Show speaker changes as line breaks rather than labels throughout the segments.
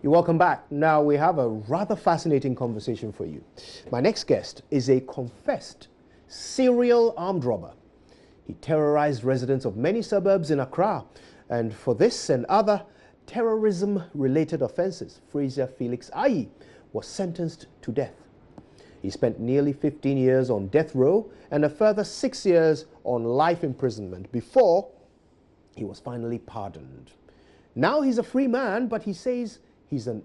You're welcome back. Now we have a rather fascinating conversation for you. My next guest is a confessed serial armed robber. He terrorized residents of many suburbs in Accra, and for this and other terrorism-related offenses, Fraser Felix Ayi was sentenced to death. He spent nearly 15 years on death row and a further 6 years on life imprisonment before he was finally pardoned. Now he's a free man, but he says that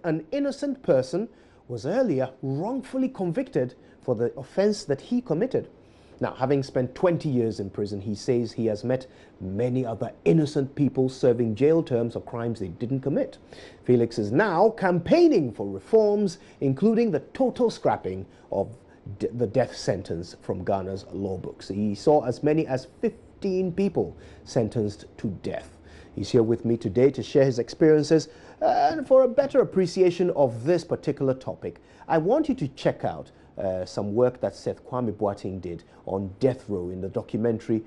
an innocent person was earlier wrongfully convicted for the offense that he committed. Now, having spent 20 years in prison, he says he has met many other innocent people serving jail terms for crimes they didn't commit. Felix is now campaigning for reforms, including the total scrapping of the death sentence from Ghana's law books. He saw as many as 15 people sentenced to death. He's here with me today to share his experiences and for a better appreciation of this particular topic. I want you to check out some work that Seth Kwame Boateng did on death row in the documentary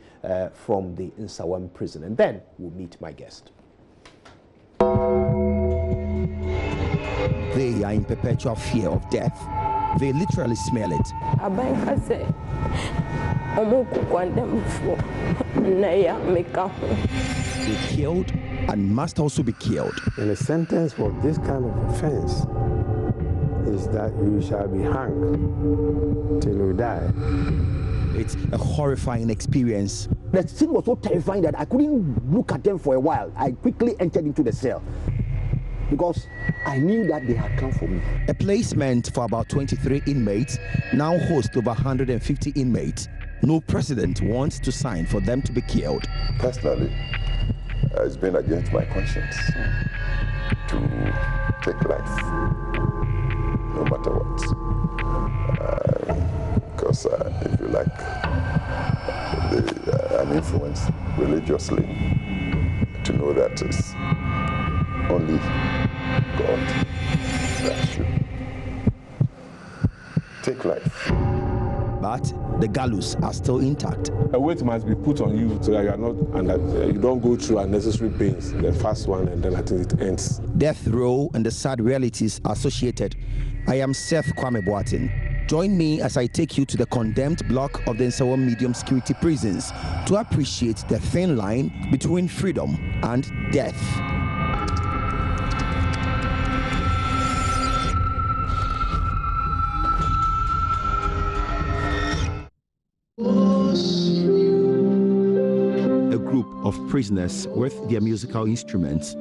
from the Nsawam prison. And then we'll meet my guest.
They are in perpetual fear of death. They literally smell it. They killed and must also be killed.
And the sentence for this kind of offense is that you shall be hanged till you die.
It's a horrifying experience.
The scene was so terrifying that I couldn't look at them for a while. I quickly entered into the cell because I knew that they had come for me.
A place meant for about 23 inmates now hosts over 150 inmates. No president wants to sign for them to be killed.
Personally, it's been against my conscience to take life, no matter what. Because if you like, I'm influenced religiously to know that it's only God that should take life.
But the gallows are still intact.
A weight must be put on you so that you are not, and that you don't go through unnecessary pains. The first one, and then I think it ends.
Death row and the sad realities associated. I am Seth Kwame Boateng. Join me as I take you to the condemned block of the Nsawam medium security prisons to appreciate the thin line between freedom and death. A group of prisoners with their musical instruments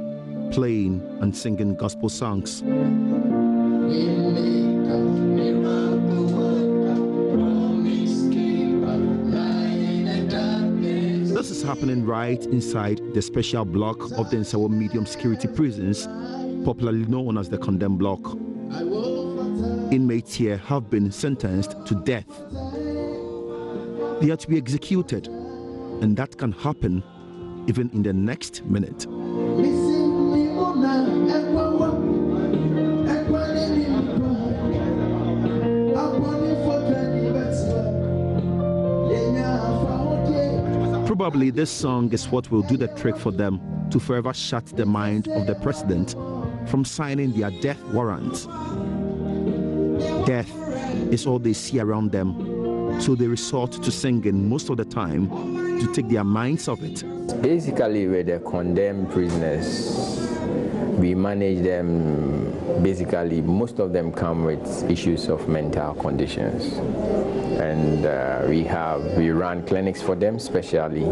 playing and singing gospel songs. This is happening right inside the special block of the Nsawam medium security prisons, popularly known as the condemned block. Inmates here have been sentenced to death. They are to be executed, and that can happen even in the next minute. Probably this song is what will do the trick for them to forever shut the mind of the president from signing their death warrant. Death is all they see around them, so they resort to singing most of the time to take their minds off it.
Basically, with the condemned prisoners, we manage them. Basically, most of them come with issues of mental conditions, and we run clinics for them, especially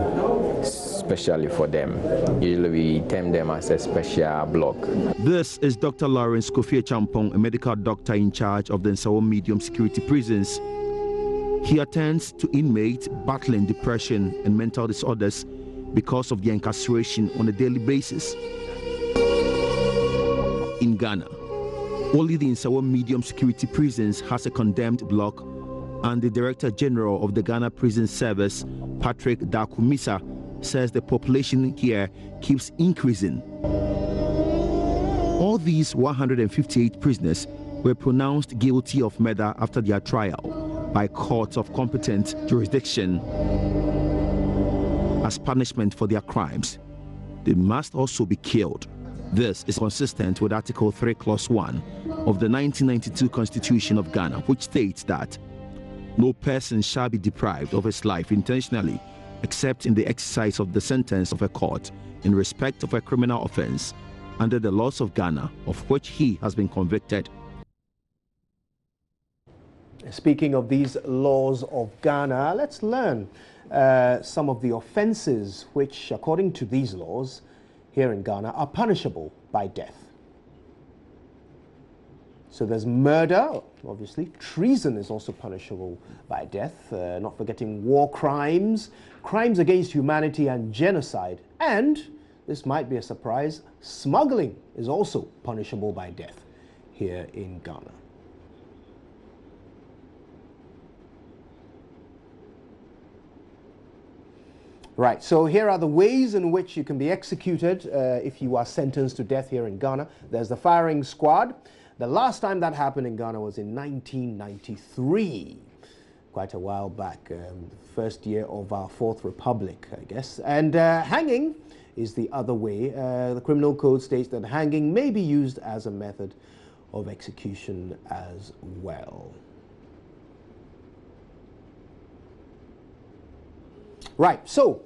for them. Usually, we term them as a special block.
This is Dr. Lawrence Kofi Champong, a medical doctor in charge of the Nsawam medium security prisons. He attends to inmates battling depression and mental disorders because of their incarceration on a daily basis. In Ghana, only the Nsawam medium security prisons has a condemned block, and the Director General of the Ghana Prison Service, Patrick Dakumisa, says the population here keeps increasing. All these 158 prisoners were pronounced guilty of murder after their trial by courts of competent jurisdiction. As punishment for their crimes, they must also be killed. This is consistent with Article 3, Clause 1 of the 1992 Constitution of Ghana, which states that no person shall be deprived of his life intentionally, except in the exercise of the sentence of a court in respect of a criminal offense under the laws of Ghana of which he has been convicted.
Speaking of these laws of Ghana, let's learn some of the offenses which, according to these laws here in Ghana, are punishable by death. So there's murder, obviously. Treason is also punishable by death. Not forgetting war crimes, crimes against humanity and genocide. And, this might be a surprise, smuggling is also punishable by death here in Ghana. Right, so here are the ways in which you can be executed if you are sentenced to death here in Ghana. There's the firing squad. The last time that happened in Ghana was in 1993, quite a while back, first year of our Fourth Republic, I guess. And hanging is the other way. The Criminal Code states that hanging may be used as a method of execution as well. Right, so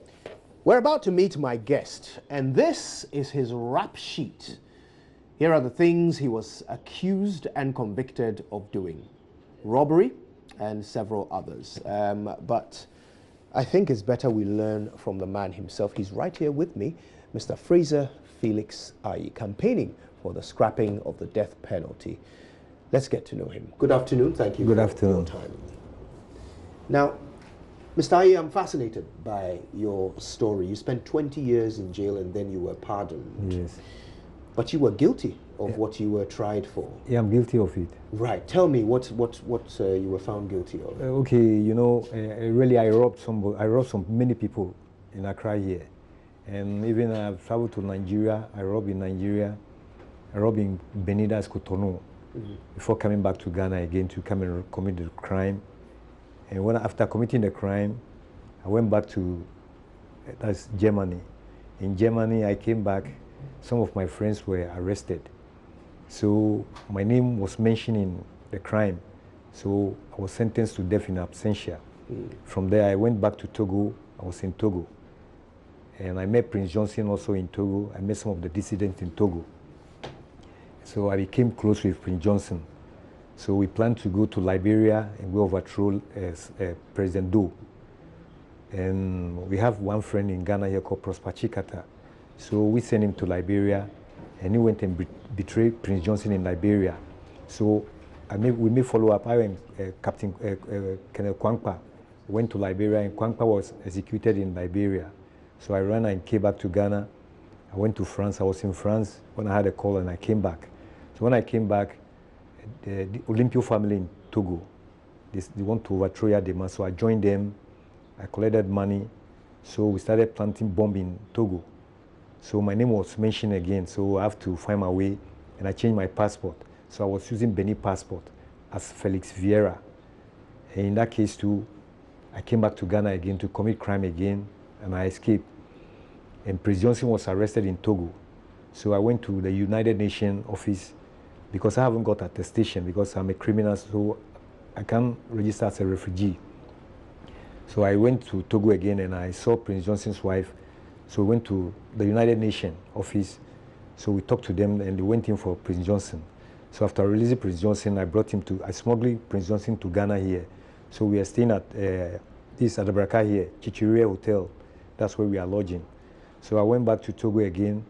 we're about to meet my guest, and this is his rap sheet. Here are the things he was accused and convicted of doing: robbery and several others. But I think it's better we learn from the man himself. He's right here with me, Mr. Fraser Felix Aye, campaigning for the scrapping of the death penalty. Let's get to know him. Good afternoon. Thank you
Good
for
afternoon.
your time. Now, Mr. Aye, I'm fascinated by your story. You spent 20 years in jail and then you were pardoned.
Yes.
But you were guilty of what you were tried for.
Yeah, I'm guilty of it.
Right. Tell me what you were found guilty of.
Okay, you know, really I robbed many people in Accra here. And even I've traveled to Nigeria. I robbed in Nigeria. I robbed in Benin, that's Cotonou, before coming back to Ghana again to come and commit the crime. And after committing the crime, I went back to that's Germany. In Germany, I came back. Some of my friends were arrested. So my name was mentioned in the crime. So I was sentenced to death in absentia. From there, I went back to Togo. I was in Togo. And I met Prince Johnson also in Togo. I met some of the dissidents in Togo. So I became close with Prince Johnson. So we planned to go to Liberia and we overthrow President Doe. And we have one friend in Ghana here called Prosper Chikata. So we sent him to Liberia, and he went and betrayed Prince Johnson in Liberia. So we may follow up. I and Captain Colonel Kwankpa went to Liberia, and Kwankpa was executed in Liberia. So I ran and came back to Ghana. I went to France. I was in France when I had a call, and I came back. So when I came back, the Olympio family in Togo, they want to overthrow Yadema. So I joined them. I collected money. So we started planting bomb in Togo. So my name was mentioned again, so I have to find my way, and I changed my passport. So I was using Benin passport as Felix Vieira. And in that case too, I came back to Ghana again to commit crime again, and I escaped. And Prince Johnson was arrested in Togo. So I went to the United Nations office because I haven't got attestation because I'm a criminal, so I can't register as a refugee. So I went to Togo again, and I saw Prince Johnson's wife. So we went to the United Nations office. So we talked to them, and they went in for Prince Johnson. So after releasing Prince Johnson, I smuggled Prince Johnson to Ghana here. So we are staying at this Adabraka here, Chichiria Hotel. That's where we are lodging. So I went back to Togo again.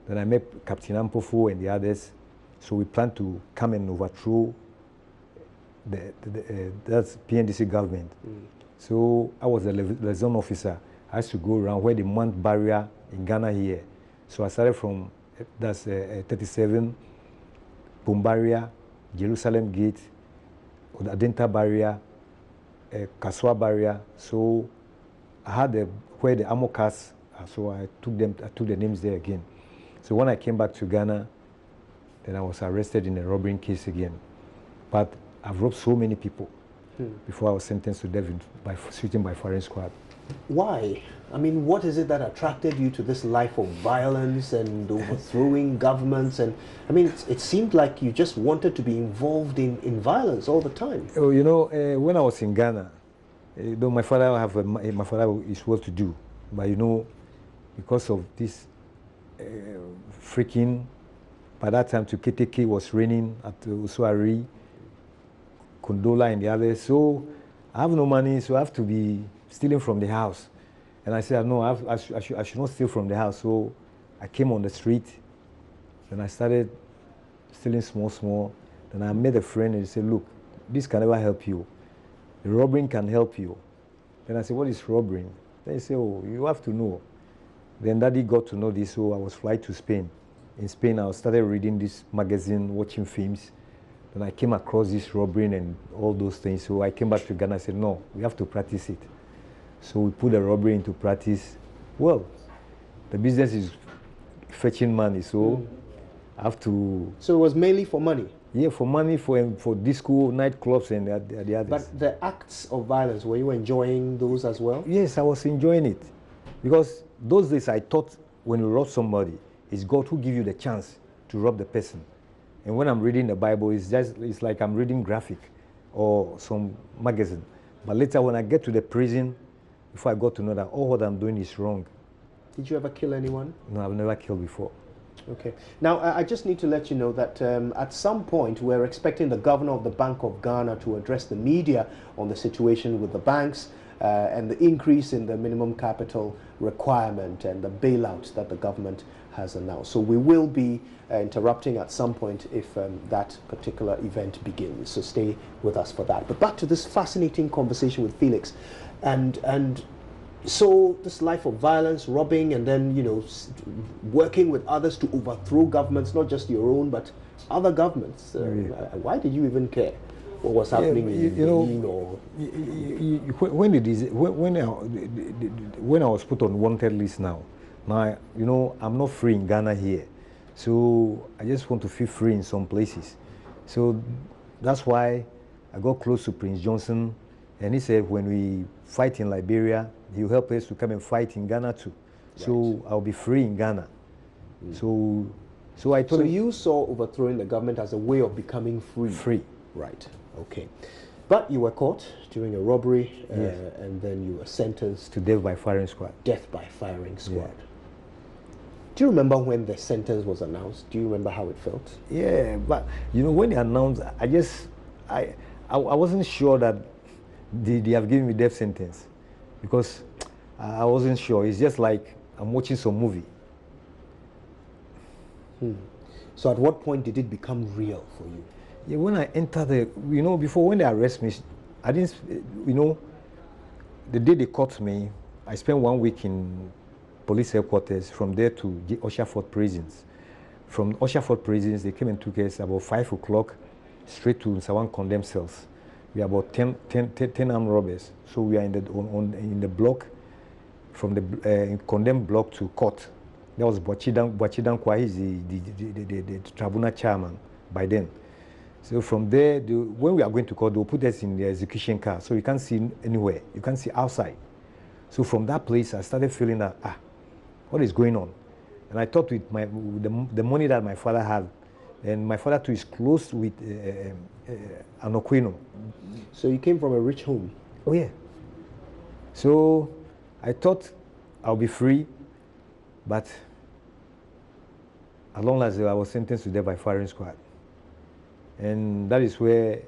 Then I met Captain Ampofo and the others. So we planned to come and overthrow that's PNDC government. So I was the liaison officer. I used to go around where the Mount barrier in Ghana here. So I started from, that's 37, Bombaria, Jerusalem Gate, Adenta barrier, Kaswa barrier. So I had where the ammo cars, so I took the names there again. So when I came back to Ghana, then I was arrested in a robbery case again. But I've robbed so many people before I was sentenced to death by shooting by firing squad.
Why? I mean, what is it that attracted you to this life of violence and overthrowing governments? And I mean, it seemed like you just wanted to be involved in violence all the time.
Oh, when I was in Ghana, though my father is well to do, but because of this freaking, by that time to KTK was raining at Usuari, Kondola and the others. So I have no money, so I have to be stealing from the house. And I said, no, I should not steal from the house. So I came on the street, and I started stealing small. Then I met a friend and he said, look, this can never help you. The robbing can help you. Then I said, what is robbing? Then he said, oh, you have to know. Then Daddy got to know this, so I was flying to Spain. In Spain, I started reading this magazine, watching films. Then I came across this robbery and all those things. So I came back to Ghana and said, no, we have to practice it. So we put the robbery into practice. Well, the business is fetching money, so I have to...
So it was mainly for money?
Yeah, for money, for disco, nightclubs and the others.
But the acts of violence, were you enjoying those as well?
Yes, I was enjoying it. Because those days I thought when you rob somebody, it's God who gives you the chance to rob the person. And when I'm reading the Bible, it's like I'm reading graphic or some magazine. But later when I get to the prison, before I got to know that all what I'm doing is wrong.
Did you ever kill anyone?
No, I've never killed before.
Okay. Now, I just need to let you know that at some point we're expecting the governor of the Bank of Ghana to address the media on the situation with the banks and the increase in the minimum capital requirement and the bailout that the government has announced. So we will be interrupting at some point if that particular event begins. So stay with us for that. But back to this fascinating conversation with Felix. And so this life of violence, robbing, and then, working with others to overthrow governments, not just your own, but other governments. Why did you even care what was happening in Benin or...
When I was put on wanted list now, I'm not free in Ghana here. So I just want to feel free in some places. So that's why I got close to Prince Johnson, and he said when we fight in Liberia, he'll help us to come and fight in Ghana too. Right. So I'll be free in Ghana. So I told him.
So you saw overthrowing the government as a way of becoming free?
Free.
Right, okay. But you were caught during a robbery,
yes.
And then you were sentenced
to death by firing squad.
Death by firing squad.
Yeah.
Do you remember when the sentence was announced? Do you remember how it felt?
Yeah, but when they announced, I wasn't sure that they have given me death sentence, because I wasn't sure. It's just like I'm watching some movie.
So at what point did it become real for you?
Yeah, when I entered before when they arrest me, I didn't, the day they caught me, I spent 1 week in police headquarters, from there to Osherford prisons. From Osherford prisons, they came and took us about 5 o'clock straight to Sawan condemned cells. We are about 10 armed robbers. So we are in the block, from the condemned block to court. That was Boachidan Kwa, he's the tribunal chairman by then. So from there, when we are going to court, they'll put us in the execution car, so you can't see anywhere. You can't see outside. So from that place, I started feeling that, what is going on? And I talked with the money that my father had. And my father too is close with Anoquino.
So you came from a rich home?
Oh yeah. So I thought I'll be free, but as long as I was sentenced to death by firing squad. And that is where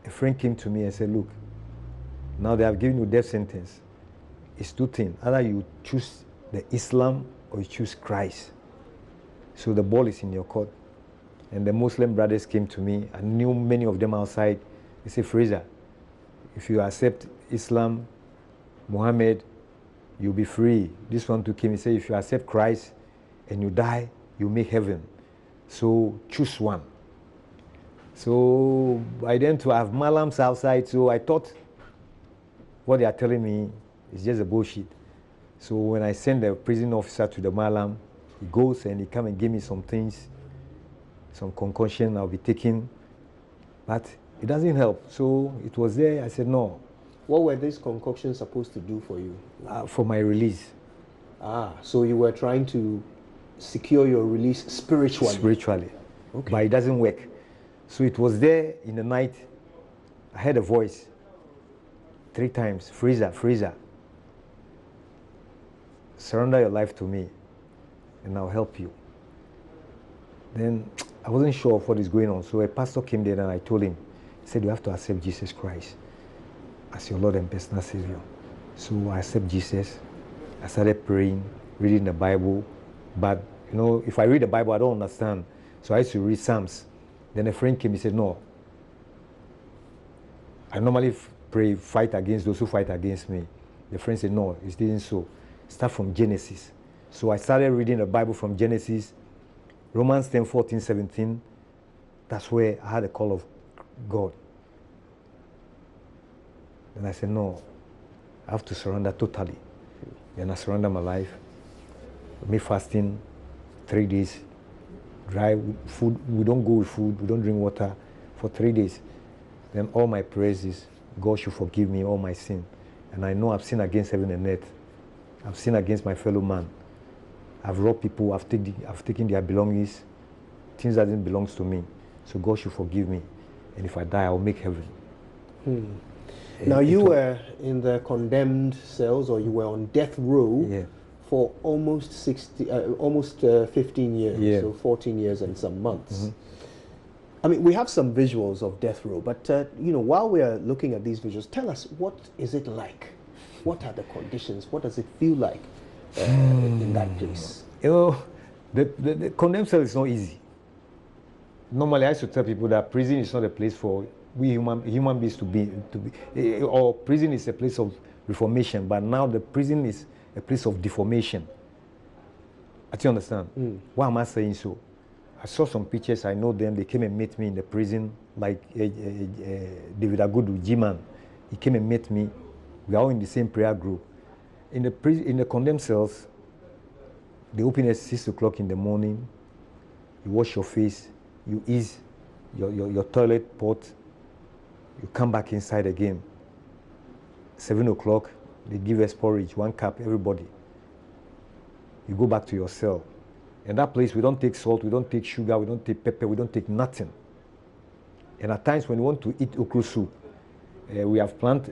a friend came to me and said, look, now they have given you death sentence. It's 2 things. Either you choose the Islam or you choose Christ. So the ball is in your court. And the Muslim brothers came to me. I knew many of them outside. They said, Fraser, if you accept Islam, Muhammad, you'll be free. This one too came and said, if you accept Christ and you die, you make heaven. So choose one. So by then to have Malams outside, so I thought what they are telling me is just a bullshit. So when I send the prison officer to the Malam, he goes and he come and give me some things, some concoction I'll be taking, but it doesn't help. So it was there, I said, no,
What were these concoctions supposed to do for you?
For my release.
So you were trying to secure your release spiritually?
Spiritually.
Okay.
But it doesn't work. So it was there in the night. I heard a voice 3 times, Freezer, Freezer. Surrender your life to me and I'll help you. Then I wasn't sure of what is going on. So a pastor came there and I told him, he said, you have to accept Jesus Christ as your Lord and personal Savior. So I accept Jesus. I started praying, reading the Bible. But, you know, if I read the Bible, I don't understand. So I used to read Psalms. Then a friend came, he said, no. I normally pray, fight against those who fight against me. The friend said, no, it didn't so. Start from Genesis. So I started reading the Bible from Genesis, Romans 10, 14, 17. That's where I had a call of God. And I said, no, I have to surrender totally. Then I surrender my life. Me fasting 3 days, dry food. We don't go with food. We don't drink water for 3 days. Then all my prayers, God should forgive me all my sin. And I know I've sinned against heaven and earth. I've sinned against my fellow man. I've robbed people. I've taken their belongings, things that didn't belong to me. So God should forgive me. And if I die, I'll make heaven.
Now you were in the condemned cells, or you were on death row for almost 15 years, so 14 years and some months. I mean, we have some visuals of death row, but you know, while we are looking at these visuals, tell us, what is it like? What are the conditions? What does it feel like in that place?
You know, the condemned cell is not easy. Normally, I used to tell people that prison is not a place for we human beings to be, or prison is a place of reformation, but now the prison is a place of deformation. Do you understand? Why am I saying so? I saw some pictures, I know them, they came and met me in the prison, like David Agudu, G-Man. He came and met me. We are all in the same prayer group. In the condemned cells, they open at 6 o'clock in the morning. You wash your face, you ease your toilet pot, you come back inside again. 7 o'clock, they give us porridge, 1 cup, everybody. You go back to your cell. In that place, we don't take salt, we don't take sugar, we don't take pepper, we don't take nothing. And at times when we want to eat okra soup, we have plant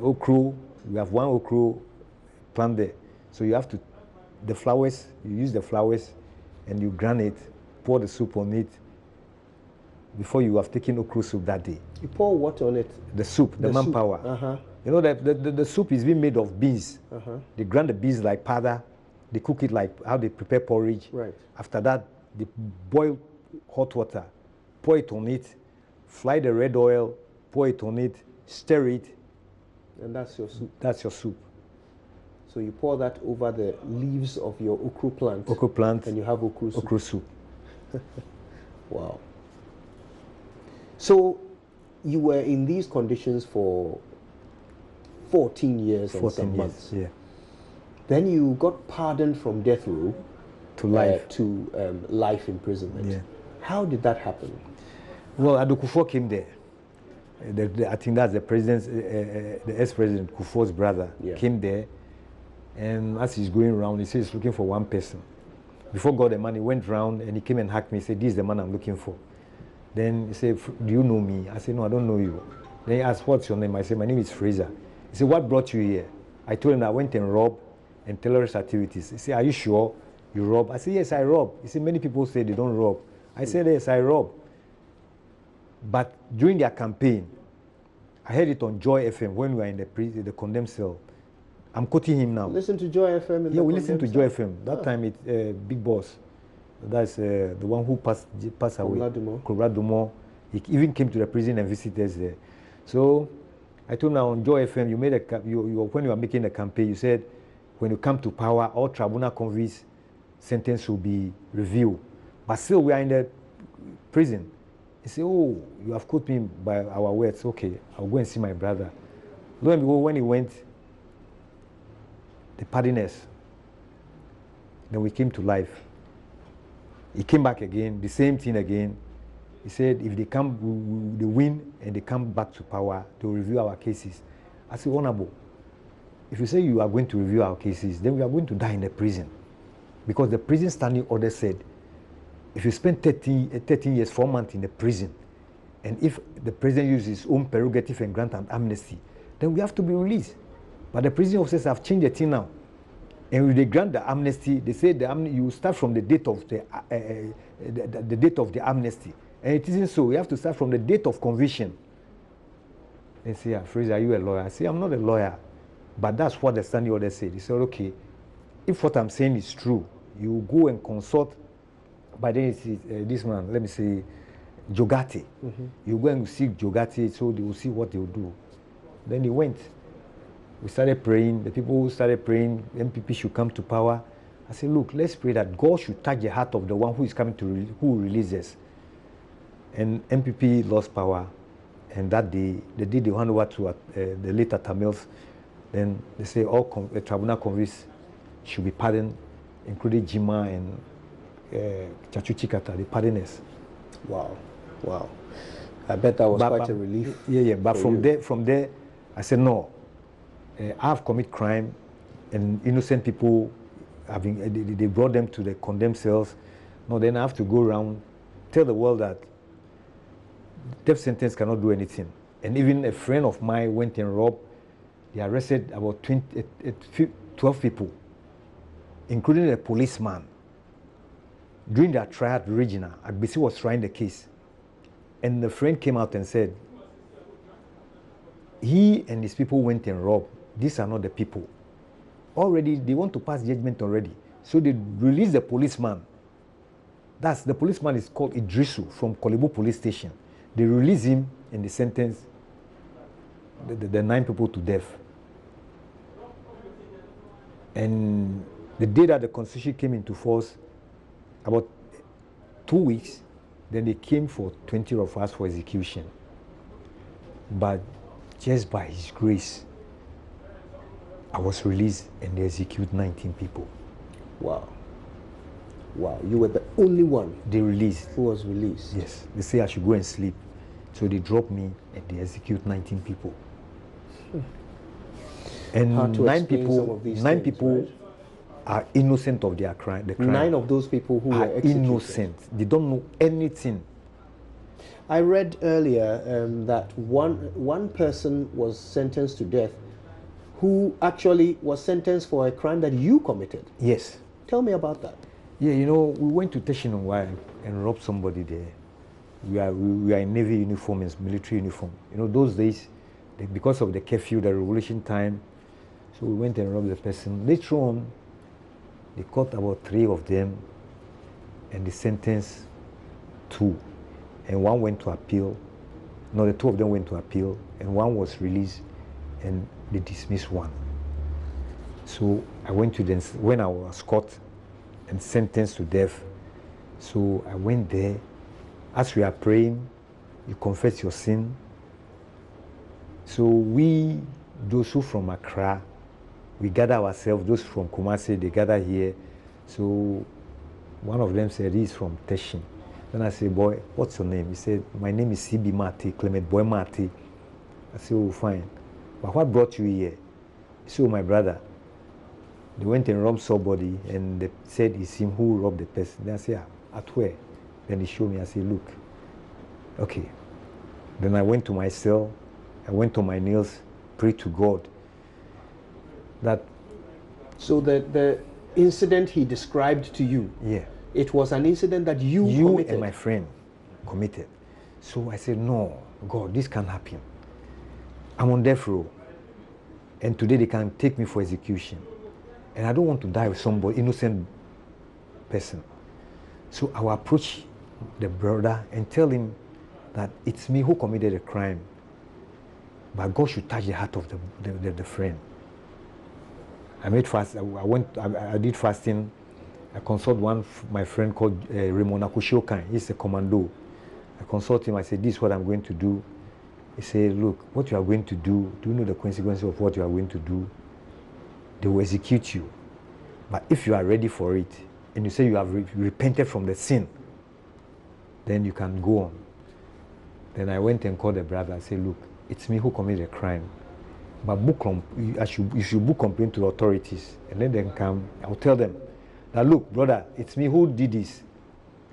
okra, we have 1 okra plant there. So you have to, the flowers, you use the flowers and you grind it, pour the soup on it before you have taken okra soup that day.
You pour what on it?
The soup, the manpower. You know, the soup is being made of beans. They grind the beans like powder. They cook it like how they prepare porridge.
Right.
After that, they boil hot water, pour it on it, fry the red oil, pour it on it, stir it.
And that's your soup?
That's your soup.
So you pour that over the leaves of your okra plant.
Okra plant.
And you have okra soup.
Okra soup.
Wow. So you were in these conditions for 14 years and some months.
Yeah.
Then you got pardoned from death row
to life.
Life imprisonment.
Yeah.
How did that happen?
Well, Adokufo came there. I think that's the president's, the ex-president Kufuor's brother came there, and as he's going around, he says he's looking for 1 person. Before God the man, he went round and he came and hugged me. He said, "This is the man I'm looking for." Then he said, "Do you know me?" I said, "No, I don't know you." Then he asked, "What's your name?" I said, "My name is Fraser." He said, "What brought you here?" I told him that I went and robbed and terrorist activities. He said, "Are you sure you rob?" I said, "Yes, I rob." He said, "Many people say they don't rob." I said, "Yes, I rob." But during their campaign, I heard it on Joy FM when we were in the condemned cell. I'm quoting him now.
Listen to Joy FM.
Yeah, we listened to Joy FM. That time, it's Big Boss. That's the one who passed away. Kobradumo. He even came to the prison and visited us there. So I told him now on Joy FM, you made when you were making the campaign, you said when you come to power, all tribunal convicts sentence will be reviewed. But still, we are in the prison. He said, "Oh, you have quoted me by our words. Okay, I'll go and see my brother." Lo and behold, when he went, they pardoned us. Then we came to life. He came back again, the same thing again. He said, if they come, they win and they come back to power, they'll review our cases. I said, Honorable, if you say you are going to review our cases, then we are going to die in the prison. Because the prison standing order said, if you spend 13 years, 4 months in the prison, and if the president uses his own prerogative and grant an amnesty, then we have to be released. But the prison officers have changed the thing now. And when they grant the amnesty, they say you start from the date of the date of the amnesty. And it isn't so. We have to start from the date of conviction. They say, Fraser, are you a lawyer? I say, I'm not a lawyer. But that's what the standing order said. He said, okay, if what I'm saying is true, you go and consult, by then it's this man, let me say, Jogati. You go and seek Jogati, so they will see what they will do. Then he went. We started praying. The people who started praying, MPP should come to power. I said, look, let's pray that God should touch the heart of the one who is coming to who releases. And MPP lost power. And that day, the day they hand over to the later Tamils, then they say all tribunal convicts should be pardoned, including Jima and Chachuchikata, the pardoners.
Wow, wow. I bet that was quite a relief.
Yeah. But from there, I said, no, I have committed crime, and innocent people, they brought them to the condemned cells. No, then I have to go around, tell the world that death sentence cannot do anything. And even a friend of mine went and robbed. They arrested about 12 people, including a policeman. During their trial at Regina, Agbisi was trying the case. And the friend came out and said, he and his people went and robbed. These are not the people. Already, they want to pass judgment already. So they released the policeman. The policeman is called Idrisu from Kolibo police station. They released him and they sentenced the 9 people to death. And the day that the constitution came into force, about 2 weeks, then they came for 20 of us for execution. But just by His grace, I was released and they executed 19 people.
Wow. Wow, you were the only one
they released.
Who was released?
Yes. They say I should go and sleep. So they dropped me and they execute 19 people. And 9 people, right? Are innocent of their crime. The crime.
9 of those people who
are
were executed.
Innocent. They don't know anything.
I read earlier that one person was sentenced to death who actually was sentenced for a crime that you committed.
Yes.
Tell me about that.
Yeah, you know, we went to Teshinonwa and robbed somebody there. We are in Navy uniform and military uniform. You know, those days, because of the curfew, the revolution time, so we went and robbed the person. Later on, they caught about 3 of them and they sentenced 2. And 1 went to appeal. No, the 2 of them went to appeal and 1 was released and they dismissed 1. So I went to them when I was caught and sentenced to death. So I went there. As we are praying, you confess your sin. So we, those who from Accra, we gather ourselves. Those from Kumasi, they gather here. So one of them said, he's from Teshin. Then I said, boy, what's your name? He said, my name is C.B. Marty, Clement Boy Marty. I said, oh, fine. But what brought you here? He said, oh, my brother. They went and robbed somebody, and they said it's him who robbed the person. Then I said, at where? Then he showed me. I said, look. Okay. Then I went to my cell. I went on my knees, prayed to God. That.
So the incident he described to you,
yeah,
it was an incident that you committed.
And my friend committed. So I said, no, God, this can't happen. I'm on death row, and today they can take me for execution. And I don't want to die with somebody, innocent person. So I will approach the brother and tell him that it's me who committed the crime. But God should touch the heart of the friend. I made fast. I did fasting. I consulted my friend called Raymond Akushokan. He's a commando. I consulted him. I said, this is what I'm going to do. He said, look, what you are going to do you know the consequences of what you are going to do? They will execute you. But if you are ready for it, and you say you have repented from the sin, then you can go on. Then I went and called the brother. I said, look, it's me who committed a crime. But you should book complaint to the authorities, and then they can come. I'll tell them that, look, brother, it's me who did this.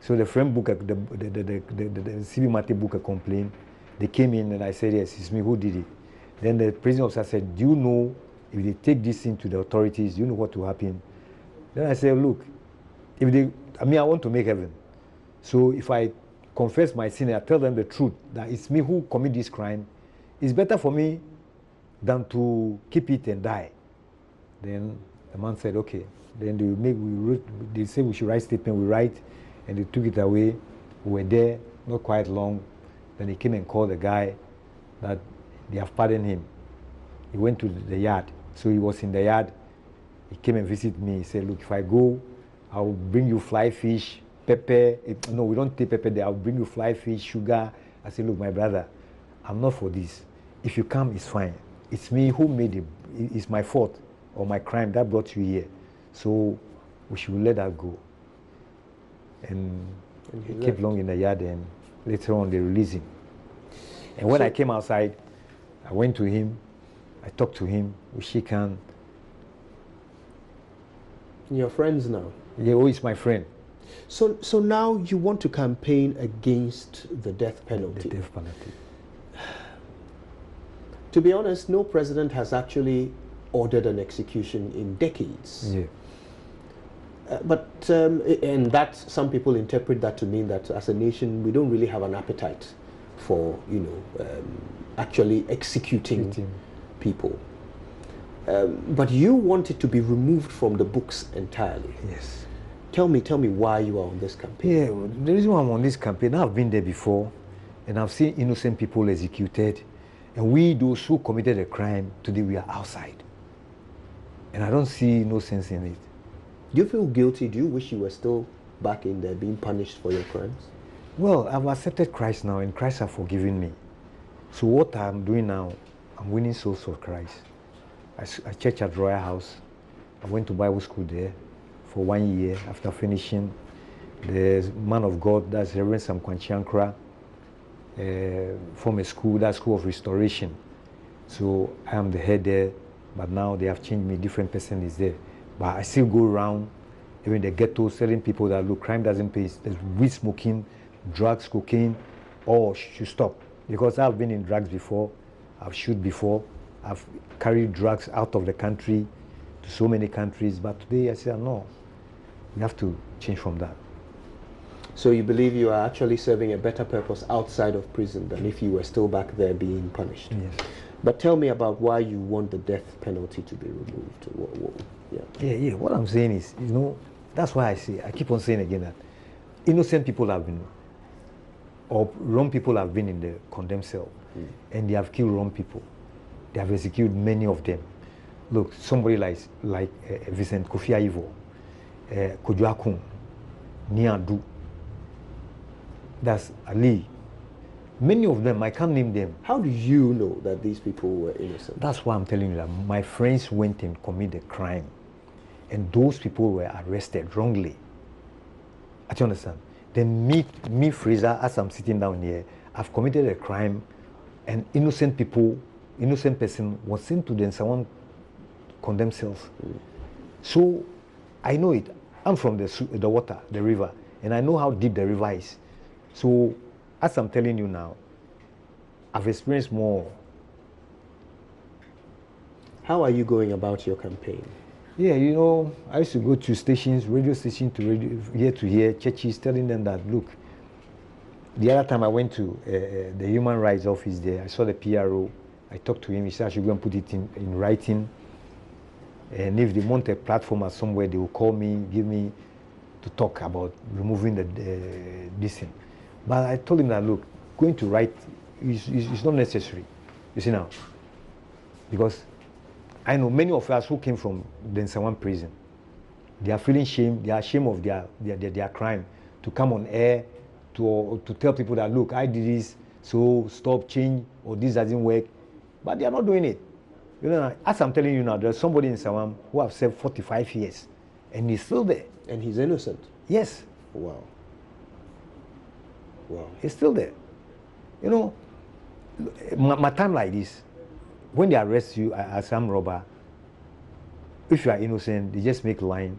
So the friend book, the civil matter book a complaint. They came in and I said, yes, it's me who did it. Then the prison officer said, do you know if they take this thing to the authorities, do you know what will happen? Then I said, look, if they, I want to make heaven. So if I confess my sin and I tell them the truth, that it's me who commit this crime, it's better for me than to keep it and die. Then the man said, okay. Then they said we should write statement, we write, and they took it away. We were there, not quite long. Then he came and called the guy that they have pardoned him. He went to the yard. So he was in the yard. He came and visited me. He said, look, if I go, I'll bring you fly fish, pepper. No, we don't take pepper there. I'll bring you fly fish, sugar. I said, look, my brother, I'm not for this. If you come, it's fine. It's me who made it. It's my fault or my crime that brought you here. So we should let that go. And he kept long in the yard, and later on they released him. And when I came outside, I went to him, I talked to him, we shook hands.
You're friends now?
Yeah, oh, he's my friend.
So now you want to campaign against the death penalty?
The death penalty.
To be honest, no president has actually ordered an execution in decades.
Yeah.
And that, some people interpret that to mean that as a nation we don't really have an appetite for, actually executing people. But you want it to be removed from the books entirely.
Yes.
Tell me why you are on this campaign.
Yeah, the reason why I'm on this campaign, I've been there before, and I've seen innocent people executed, and we, those who committed a crime, today we are outside. And I don't see no sense in it.
Do you feel guilty? Do you wish you were still back in there being punished for your crimes?
Well, I've accepted Christ now, and Christ has forgiven me. So what I'm doing now, I'm winning souls for Christ. I church at Royal House. I went to Bible school there for 1 year. After finishing, the man of God, that's Reverend Sam Kwanchiankra, from a school, that School of Restoration. So I am the head there, but now they have changed me, different person is there. But I still go around, even the ghetto, telling people that, look, crime doesn't pay. There's weed smoking, drugs, cocaine, all should stop. Because I've been in drugs before, I've shot before, I've carried drugs out of the country to so many countries. But today I say, no, we have to change from that.
So you believe you are actually serving a better purpose outside of prison than if you were still back there being punished?
Yes.
But tell me about why you want the death penalty to be removed.
Yeah. What I'm saying is, that's why I keep on saying again that innocent people have been, or wrong people have been in the condemned cell, and they have killed wrong people. They have executed many of them. Look, somebody like Vincent Kofi Aivo, Kojo Akun, Niadu, that's Ali. Many of them, I can't name them.
How do you know that these people were innocent?
That's why I'm telling you that my friends went and committed a crime, and those people were arrested wrongly. Do you understand? Then me, Fraser, as I'm sitting down here, I've committed a crime, and innocent person was sent to the someone condemned cells. So I know it. I'm from the water, the river, and I know how deep the river is. So as I'm telling you now, I've experienced more.
How are you going about your campaign?
Yeah, I used to go to stations, radio station to radio, to hear, churches, telling them that, look, the other time I went to the Human Rights Office there, I saw the PRO, I talked to him, he said I should go and put it in writing, and if they want a platform or somewhere, they will call me, give me to talk about removing this thing. But I told him that, look, going to write is not necessary, you see now, because I know many of us who came from the Nsawan prison, they are feeling shame, they are ashamed of their crime, to come on air, to tell people that, look, I did this, so stop, change, or this doesn't work, but they are not doing it. As I'm telling you now, there's somebody in Nsawan who have served 45 years, and he's still there.
And he's innocent?
Yes.
Wow.
He's still there. My time like this, when they arrest you as armed robber, if you are innocent, they just make line.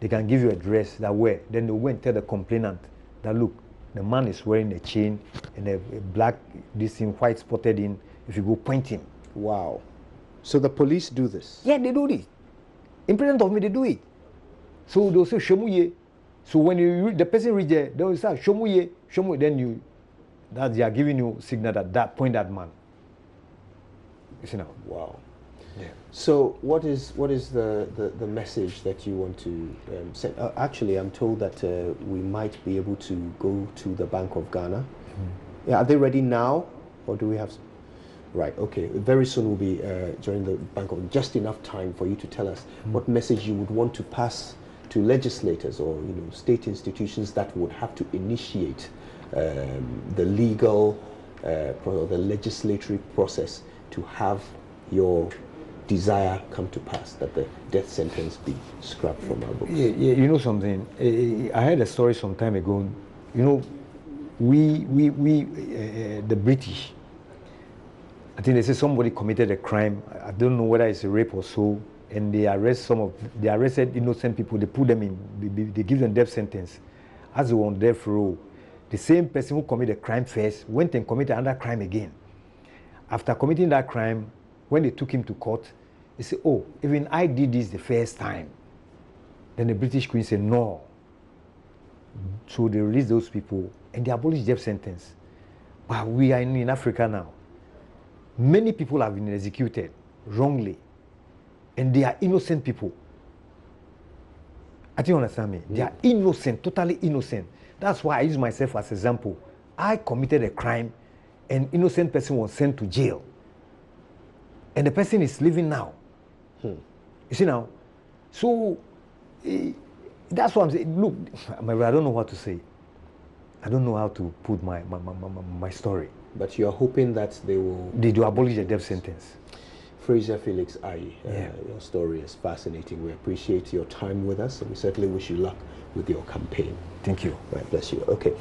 They can give you a dress that way. Then they go and tell the complainant that look, the man is wearing a chain and a black, this thing white spotted in. If you go point him.
Wow. So the police do this?
Yeah, they do this. In front of me, they do it. So they'll say Shomuye. So when the person reach there, they will say Shomuye, Shomuye. Then they are giving you signal that point that man. You see now.
Wow.
Yeah.
So what is the message that you want to send? Actually, I'm told that we might be able to go to the Bank of Ghana. Mm-hmm. Yeah, are they ready now, or do we have? Right. Okay. Very soon we'll be joining the Bank of. Just enough time for you to tell us what message you would want to pass to legislators or state institutions that would have to initiate the legal or the legislatory process to have your desire come to pass, that the death sentence be scrapped from our books.
Yeah, you know something. I heard a story some time ago. We the British. I think they say somebody committed a crime. I don't know whether it's a rape or so, and they arrested innocent people. They put them in. They give them death sentence. As they were on death row, the same person who committed a crime first went and committed another crime again. After committing that crime, when they took him to court, they said, "Oh, even I did this the first time." Then the British Queen said, "No." So they released those people and they abolished death sentence. But we are in Africa now. Many people have been executed wrongly, and they are innocent people. I think you understand me. They are innocent, totally innocent. That's why I use myself as an example. I committed a crime, an innocent person was sent to jail, and the person is living now. You see now? So that's what I'm saying. Look, I don't know what to say. I don't know how to put my story.
But you're hoping that
they do abolish the death sentence.
Fraser Felix Aye, your story is fascinating. We appreciate your time with us, and we certainly wish you luck with your campaign.
Thank you.
Right, bless you. Okay.